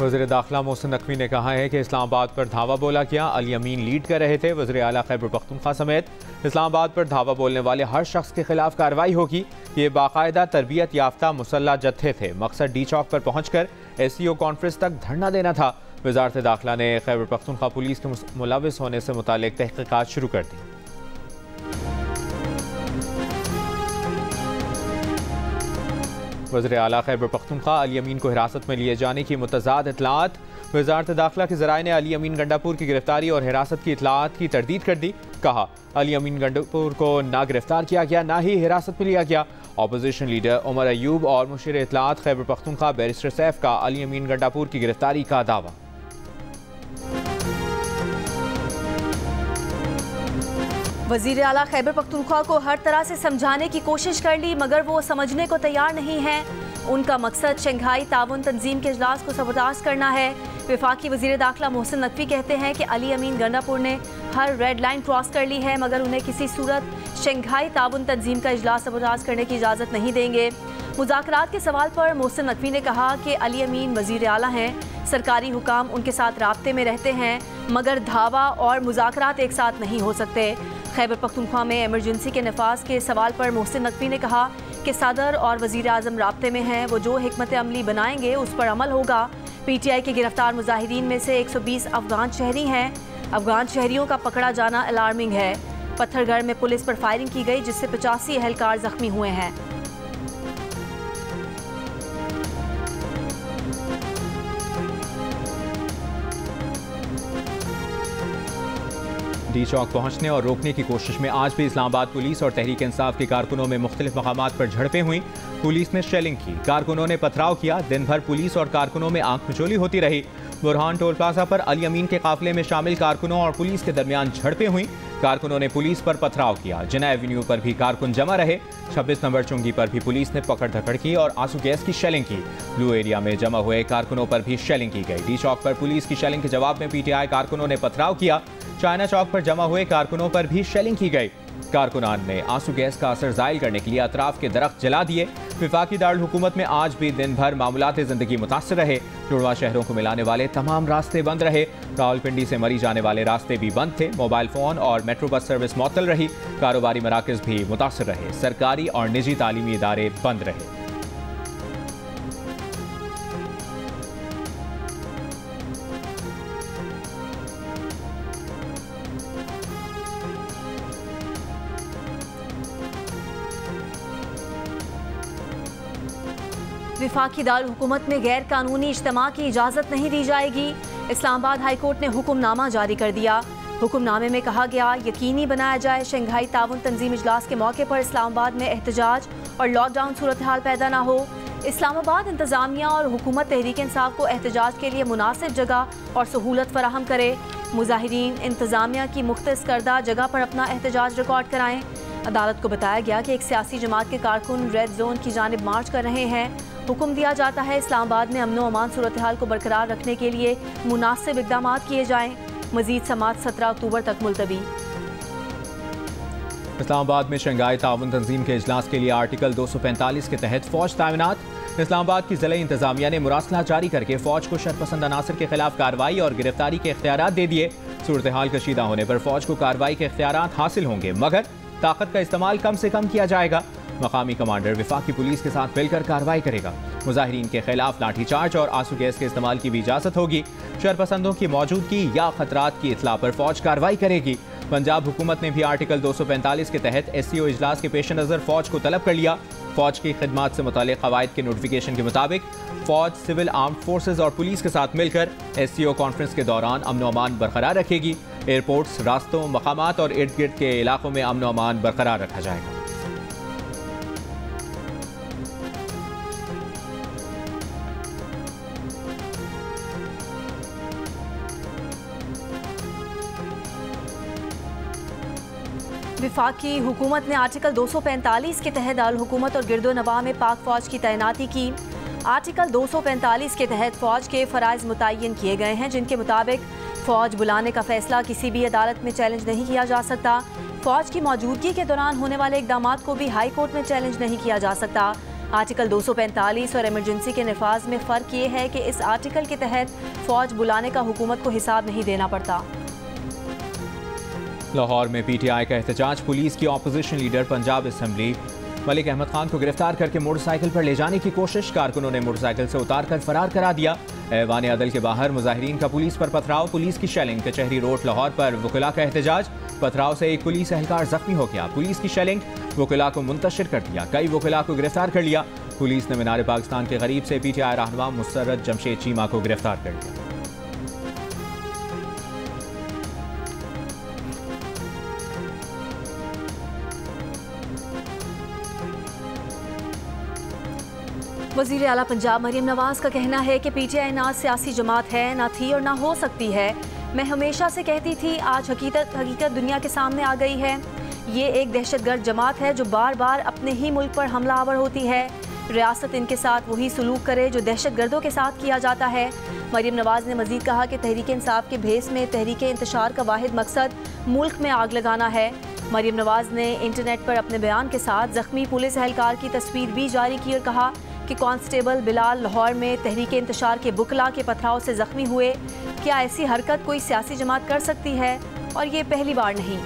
वज़ीर दाखिला मोहसिन नकवी ने कहा है कि इस्लामाबाद पर धावा बोला किया। अली अमीन लीड कर रहे थे। वज़ीर आला खैबर पख्तूनख्वा समेत इस्लामाबाद पर धावा बोलने वाले हर शख्स के खिलाफ कार्रवाई होगी। ये बाकायदा तरबियत याफ्ता मुसल्ला जत्थे थे। मकसद डी चौक पर पहुंचकर SCO कॉन्फ्रेंस तक धरना देना था। वज़ारत दाखिला ने खैबर पख्तूनख्वा पुलिस के मुलविस होने से मुतालिक तहकीकात शुरू कर दी। वज़ीर आला खैबर पख्तूनख्वा अली अमीन को हिरासत में लिए जाने की मुतज़ाद इतलात। वज़ारत दाखिला के ज़राए ने अली अमीन गंडापुर की गिरफ्तारी और हिरासत की इतलात की तरदीद कर दी। कहा, अली अमीन गंडापुर को ना गिरफ्तार किया गया, ना ही हिरासत में लिया गया। अपोजिशन लीडर उमर अयूब और मुशीर इतलात खैबर पख्तूनख्वा बैरिस्टर सैफ का अली अमीन गंडापुर की गिरफ्तारी का दावा। वज़ीर आला खैबर पख्तूनख्वा को हर तरह से समझाने की कोशिश कर ली, मगर वो समझने को तैयार नहीं हैं। उनका मकसद शंघाई ताउन तंजीम के इजलास को सबोटाज करना है। वफाकी वज़ीर दाखिला मोहसिन नकवी कहते हैं कि अली अमीन गंडापुर ने हर रेड लाइन क्रॉस कर ली है, मगर उन्हें किसी सूरत शंघाई ताउन तंजीम का इजलास सबोटाज करने की इजाज़त नहीं देंगे। मुज़ाकरात के सवाल पर मोहसिन नकवी ने कहा कि अली अमीन वज़ीर आला हैं, सरकारी हुकाम उनके साथ राब्ते में रहते हैं, मगर धावा और मुज़ाकरात एक साथ नहीं हो सकते। खैबर पख्तूनख्वा में एमरजेंसी के नफाज के सवाल पर मोहसिन नकवी ने कहा कि सदर और वज़ीर आज़म राब्ते में हैं, वो जो हिकमत अमली बनाएंगे उस पर अमल होगा। PTI के गिरफ्तार मुजाहिदीन में से 120 अफगान शहरी हैं। अफगान शहरियों का पकड़ा जाना अलार्मिंग है। पत्थरगढ़ में पुलिस पर फायरिंग की गई, जिससे 85 एहलकार जख्मी हुए हैं। डी चौक पहुंचने और रोकने की कोशिश में आज भी इस्लामाबाद पुलिस और तहरीक इंसाफ के कारकुनों में मुख्तलिफ मकामात पर झड़पें हुई। पुलिस ने शेलिंग की, कारकुनों ने पथराव किया। दिन भर पुलिस और कारकुनों में आंख मिचोली होती रही। बुरहान टोल प्लाजा पर अली अमीन के काफिले में शामिल कारकुनों और पुलिस के दरमियान झड़पें हुई। कारकुनों ने पुलिस पर पथराव किया। जिना एवेन्यू पर भी कारकुन जमा रहे। 26 नंबर चुंगी पर भी पुलिस ने पकड़ धकड़ की और आंसू गैस की शेलिंग की। ब्लू एरिया में जमा हुए कारकुनों पर भी शेलिंग की गई। डी चौक पर पुलिस की शेलिंग के जवाब में PTI कारकुनों ने पथराव किया। चाइना चौक पर जमा हुए कारकुनों पर भी शेलिंग की गई। कारकुनान ने आंसू गैस का असर जायल करने के लिए अतराफ के दरख्त जला दिए। वफाकी दारुल हुकूमत में आज भी दिन भर मामूलात ज़िंदगी मुतासर रहे। जुड़वा शहरों को मिलाने वाले तमाम रास्ते बंद रहे। रावलपिंडी से मरी जाने वाले रास्ते भी बंद थे। मोबाइल फ़ोन और मेट्रो बस सर्विस मुअत्तल रही। कारोबारी मराकज़ भी मुतासर रहे। सरकारी और निजी तालीमी इदारे बंद रहे। वफाकी दारुल हुकूमत में गैर कानूनी इज्तिमा की इजाज़त नहीं दी जाएगी। इस्लामाबाद हाई कोर्ट ने हुक्मनामा जारी कर दिया। हुक्मनामे में कहा गया, यकीनी बनाया जाए शंघाई ताउन तंजीम इजलास के मौके पर इस्लामाबाद में एहतजाज और लॉकडाउन सूरत हाल पैदा ना हो। इस्लामाबाद इंतज़ामिया और हुकूमत तहरीक इंसाफ को एहतजाज के लिए मुनासिब जगह और सहूलत फराहम करे। मुजाहिरीन इंतज़ामिया की मुख्तस करदा जगह पर अपना एहतजाज रिकॉर्ड कराएँ। अदालत को बताया गया कि एक सियासी जमात के कारकुन रेड जोन की जानिब मार्च कर रहे हैं। हुक्म दिया जाता है इस्लामाबाद में अमन व अमान सूरत हाल को बरकरार रखने के लिए मुनासिब इक़दाम किए जाएँ। मज़ीद समात 17 अक्टूबर तक मुलतवी। इस्लामाबाद में शंघाई ताउन तंजीम के इजलास के लिए आर्टिकल 245 के तहत फौज तैनात। इस्लामाबाद की ज़िला इंतजामिया ने मुरासला जारी करके फौज को शरपसंद अनासर के खिलाफ कार्रवाई और गिरफ्तारी के इख्तियारात दे दिए। सूरत हाल कशीदा होने पर फौज को कार्रवाई के इख्तियारात हासिल होंगे, मगर ताकत का इस्तेमाल कम से कम किया जाएगा। मकामी कमांडर वफाकी पुलिस के साथ मिलकर कार्रवाई करेगा। मुजाहिरीन के खिलाफ लाठीचार्ज और आंसू गैस के इस्तेमाल की भी इजाज़त होगी। शरपसंदों की मौजूदगी या खतरात की इतला पर फौज कार्रवाई करेगी। पंजाब हुकूमत ने भी आर्टिकल 245 के तहत SCO इजलास के पेश नज़र फौज को तलब कर लिया। फौज की खिदमात से मुतालिक कवायद के नोटिफिकेशन के मुताबिक फौज सिविल आर्म्ड फोर्सेज और पुलिस के साथ मिलकर SCO कॉन्फ्रेंस के दौरान अमन व अमान बरकरार रखेगी। एयरपोर्ट्स, रास्तों, मकामात और इर्द गिर्द के इलाकों में अमन व अमान बरकरार रखा जाएगा। वफाकी हुकूमत ने आर्टिकल 245 के तहत दारुल हुकूमत और गिरदो नवाह में पाक फ़ौज की तैनाती की। आर्टिकल 245 के तहत फ़ौज के फ़राइज़ मुतय्यन किए गए हैं, जिनके मुताबिक फ़ौज बुलाने का फ़ैसला किसी भी अदालत में चैलेंज नहीं किया जा सकता। फ़ौज की मौजूदगी के दौरान होने वाले इक़दामात को भी हाई कोर्ट में चैलेंज नहीं किया जा सकता। आर्टिकल 245 और इमरजेंसी के नफाज में फ़र्क ये है कि इस आर्टिकल के तहत फ़ौज बुलाने का हुकूमत को हिसाब नहीं देना पड़ता। लाहौर में पीटीआई का एहतजाज, पुलिस की opposition leader Punjab assembly Malik Ahmad Khan को गिरफ्तार करके मोटरसाइकिल पर ले जाने की कोशिश, कारकुनों ने मोटरसाइकिल से उतारकर फरार करा दिया। ऐवान अदल के बाहर मुजाहिरीन का पुलिस पर पथराव, पुलिस की शेलिंग, कचहरी रोड लाहौर पर वकिला का एहतजाज, पथराव से एक पुलिस एहलकार जख्मी हो गया, पुलिस की शेलिंग, वकिला को मुंतशिर कर दिया, कई वकिला को गिरफ्तार कर लिया। पुलिस ने मीनार पाकिस्तान के करीब से पीटीआई रहनुमा मुसर्रत जमशेद चीमा को गिरफ्तार कर लिया। वज़ीर आला पंजाब मरीम नवाज का कहना है कि पीटीआई ना सियासी जमात है, ना थी और ना हो सकती है। मैं हमेशा से कहती थी, आज हकीकत दुनिया के सामने आ गई है। ये एक दहशतगर्द जमात है जो बार बार अपने ही मुल्क पर हमलावर होती है। रियासत इनके साथ वही सलूक करे जो दहशतगर्दों के साथ किया जाता है। मरीम नवाज ने मजीद कहा कि तहरीक इंसाफ के भेस में तहरीक इंतशार का वाहिद मकसद मुल्क में आग लगाना है। मरीम नवाज ने इंटरनेट पर अपने बयान के साथ जख्मी पुलिस एहलकार की तस्वीर भी जारी की और कहा कि कांस्टेबल बिलाल लाहौर में तहरीक इंतशार के बुकला के पथराव से जख्मी हुए। क्या ऐसी हरकत कोई सियासी जमात कर सकती है? और ये पहली बार नहीं।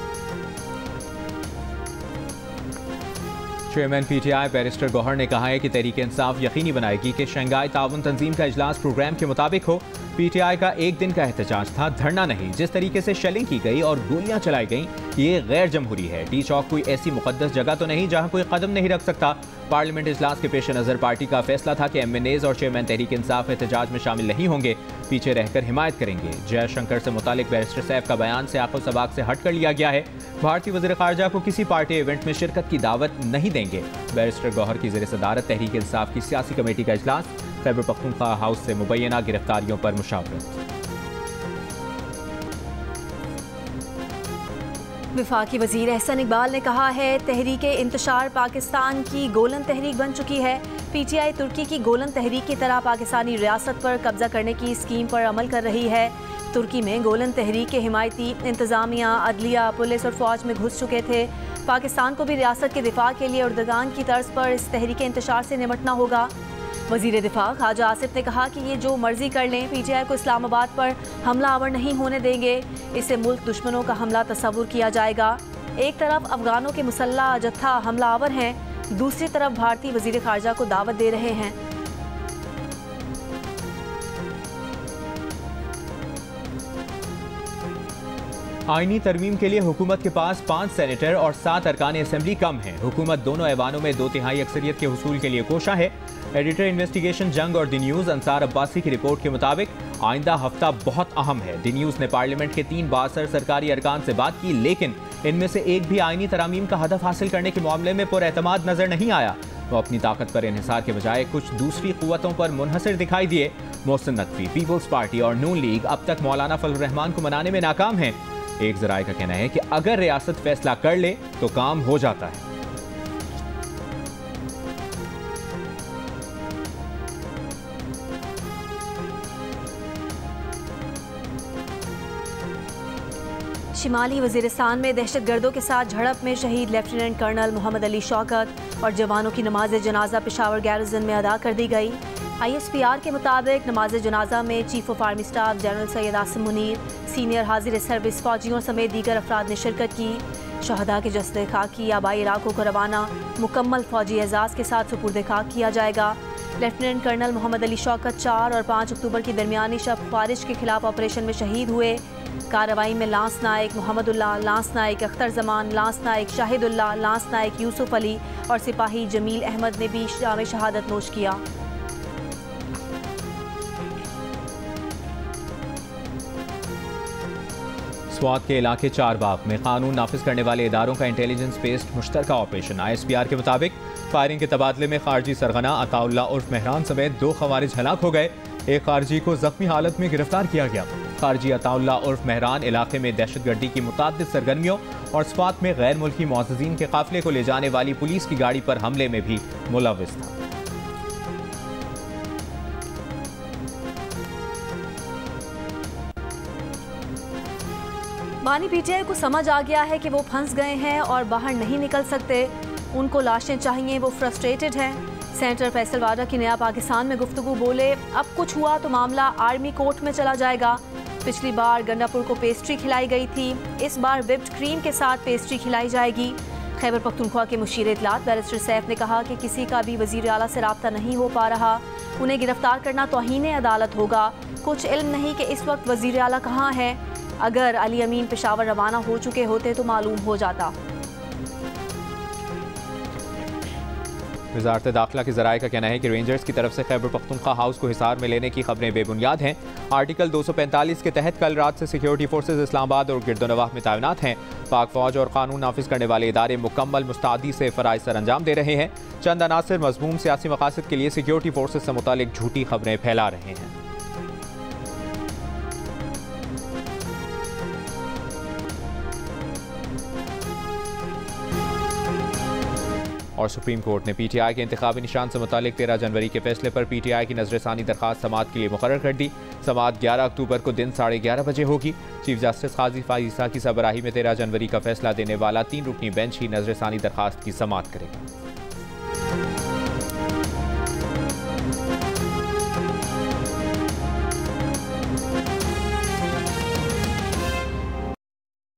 चेयरमैन पीटीआई बैरिस्टर गौहर ने कहा है कि तहरीक इंसाफ यकीनी बनाएगी कि शंघाई ताउन तंजीम का इजलास प्रोग्राम के मुताबिक हो। पीटीआई का एक दिन का एहतजाज था, धरना नहीं। जिस तरीके से शेलिंग की गई और गोलियां चलाई गईं, ये गैर जमहूरी है। टी चौक कोई ऐसी मुकद्दस जगह तो नहीं जहां कोई कदम नहीं रख सकता। पार्लियामेंट इजलास के पेश नज़र पार्टी का फैसला था कि एमएनएज और चेयरमैन तहरीक इंसाफ एहतजाज में शामिल नहीं होंगे, पीछे रहकर हिमायत करेंगे। जयशंकर से मुतालिक बैरिस्टर सैफ का बयान से आखो सबाक से हट कर लिया गया है। भारतीय वज़ीर ख़ारजा को किसी पार्टी इवेंट में शिरकत की दावत नहीं देंगे। बैरिस्टर गौहर की ज़ेर सदारत तहरीक इंसाफ की सियासी कमेटी का इजलास, खैबर पख्तूनख्वा हाउस से मुबैना गिरफ्तारियों पर मुशावरत। वफाकी वज़ीर एहसन इकबाल ने कहा है, तहरीक इंतशार पाकिस्तान की गोलन तहरीक बन चुकी है। पीटीआई तुर्की की गोलन तहरीक की तरह पाकिस्तानी रियासत पर कब्जा करने की स्कीम पर अमल कर रही है। तुर्की में गोलन तहरीक के हिमायती इंतज़ामिया, अदलिया, पुलिस और फ़ौज में घुस चुके थे। पाकिस्तान को भी रियासत के दिफा के लिए उर्दगान की तर्ज पर इस तहरीक इंतशार से निपटना होगा। वज़ीर दिफा ख्वाजा आसिफ ने कहा कि ये जो मर्जी कर लें, पीटीआई को इस्लामाबाद पर हमला आवर नहीं होने देंगे। इससे मुल्क दुश्मनों का हमला तस्वुर किया जाएगा। एक तरफ अफगानों के मुसल्ला जत्था हमला आवर हैं, दूसरी तरफ भारतीय वज़ीर ख़ारजा को दावत दे रहे हैं। आईनी तरमीम के लिए हुकूमत के पास 5 सेनेटर और 7 अरकान असेंबली कम हैं। हुकूमत दोनों ऐवानों में 2/3 अक्सरियत के हुसूल के लिए कोशा है। एडिटर इन्वेस्टिगेशन जंग और दी न्यूज़ अंसार अब्बासी की रिपोर्ट के मुताबिक आइंदा हफ्ता बहुत अहम है। दी न्यूज़ ने पार्लियामेंट के 3 बासर सरकारी अरकान से बात की, लेकिन इनमें से एक भी आईनी तरामीम का हदफ हासिल करने के मामले में पुरएतमाद नजर नहीं आया। वो अपनी ताकत पर इन्हिसार के बजाय कुछ दूसरी कुव्वतों पर मुनहसर दिखाई दिए। मोहसिन नकवी, पीपल्स पार्टी और नून लीग अब तक मौलाना फजल रहमान को मनाने में नाकाम हैं। एक जराए का कहना है कि अगर रियासत फैसला कर ले तो काम हो जाता है। शिमाली वज़ीरिस्तान में दहशतगर्दों के साथ झड़प में शहीद लेफ्टिनेंट कर्नल मोहम्मद अली शौकत और जवानों की नमाज जनाजा पेशावर गैरिजन में अदा कर दी गई। ISPR के मुताबिक नमाज जनाजा में chief of army staff general Syed Asim Munir, senior हाजिर सर्विस फौजियों समेत दीगर अफराद ने शिरकत की। शहदा के जस्द खाकी आबाई इलाकों को रवाना मुकम्मल फौजी एजाज़ के साथ सुपुर्द खाक किया जाएगा। लेफ्टिनेंट कर्नल मोहम्मद अली शौकत 4 और 5 अक्टूबर की दरमियानी शब ख्वारिज के खिलाफ ऑपरेशन में शहीद हुए। कार्रवाई में लांस नायक मोहम्मदुल्लाह, लांस नायक अख्तर जमान, लांस नायक शाहिदुल्लाह, लांस नायक यूसुफ अली और सिपाही जमील अहमद ने भी जाम शहादत नोश किया। स्वात के इलाके चारबाग में कानून नाफिज करने वाले इदारों का इंटेलिजेंस बेस्ड मुश्तरका ऑपरेशन। ISPR के मुताबिक फायरिंग के तबादले में खारजी सरगना अताउल्लाह उर्फ मेहरान समेत 2 खवारिज हलाक हो गए। एक खारजी को जख्मी हालत में गिरफ्तार किया गया। खारजी अताउल्लाह उर्फ मेहरान इलाके में दहशतगर्दी की मुताद्दिद सरगर्मियों और स्वात में गैर मुल्की मुअज़्ज़िज़ीन के काफिले को ले जाने वाली पुलिस की गाड़ी पर हमले में भी मुलव्विस था। बानी पीटीआई को समझ आ गया है कि वो फंस गए हैं और बाहर नहीं निकल सकते। उनको लाशें चाहिए, वो फ्रस्ट्रेटेड हैं। सेनेटर फैसल वाडा की नया पाकिस्तान में गुफ्तगू बोले, अब कुछ हुआ तो मामला आर्मी कोर्ट में चला जाएगा। पिछली बार गंडापुर को पेस्ट्री खिलाई गई थी, इस बार व्हिप्ड क्रीम के साथ पेस्ट्री खिलाई जाएगी। खैबर पख्तूनख्वा के मुशीर इत्तलात बैरिस्टर सैफ ने कहा कि किसी का भी वजीर आला से राब्ता नहीं हो पा रहा, उन्हें गिरफ्तार करना तौहीन अदालत होगा। कुछ इल्म नहीं कि इस वक्त वजीर आला कहाँ है, अगर अली अमीन पेशावर रवाना हो चुके होते तो मालूम हो जाता। वज़ारत दाखिला के ज़राए का कहना है कि रेंजर्स की तरफ से खैबर पख्तूनख्वा हाउस को हिसार में लेने की खबरें बेबुनियाद हैं। आर्टिकल 245 के तहत कल रात से सिक्योरिटी फोर्सेज इस्लामाबाद और गिरदोनवाह में तैनात हैं। पाक फौज और कानून नाफिज करने वाले इदारे मुकम्मल मुस्तैदी से फ़राइज़ सर अंजाम दे रहे हैं। चंद अनासर मज़मूम सियासी मकासद के लिए सिक्योरिटी फोर्सेज से मुतालिक झूठी खबरें फैला रहे हैं। और सुप्रीम कोर्ट ने पीटीआई के इंतखाबी निशान से मुतालिक 13 जनवरी के फैसले पर पीटीआई की नजरसानी दरखास्त समाअत के लिए मुकर्रर कर दी। समाअत 11 अक्टूबर को दिन 11:30 बजे होगी। चीफ जस्टिस काजी फाइसा की सरबराही में 13 जनवरी का फैसला देने वाला 3 रुकनी बेंच ही नजरसानी दरखास्त की समाअत करेगा।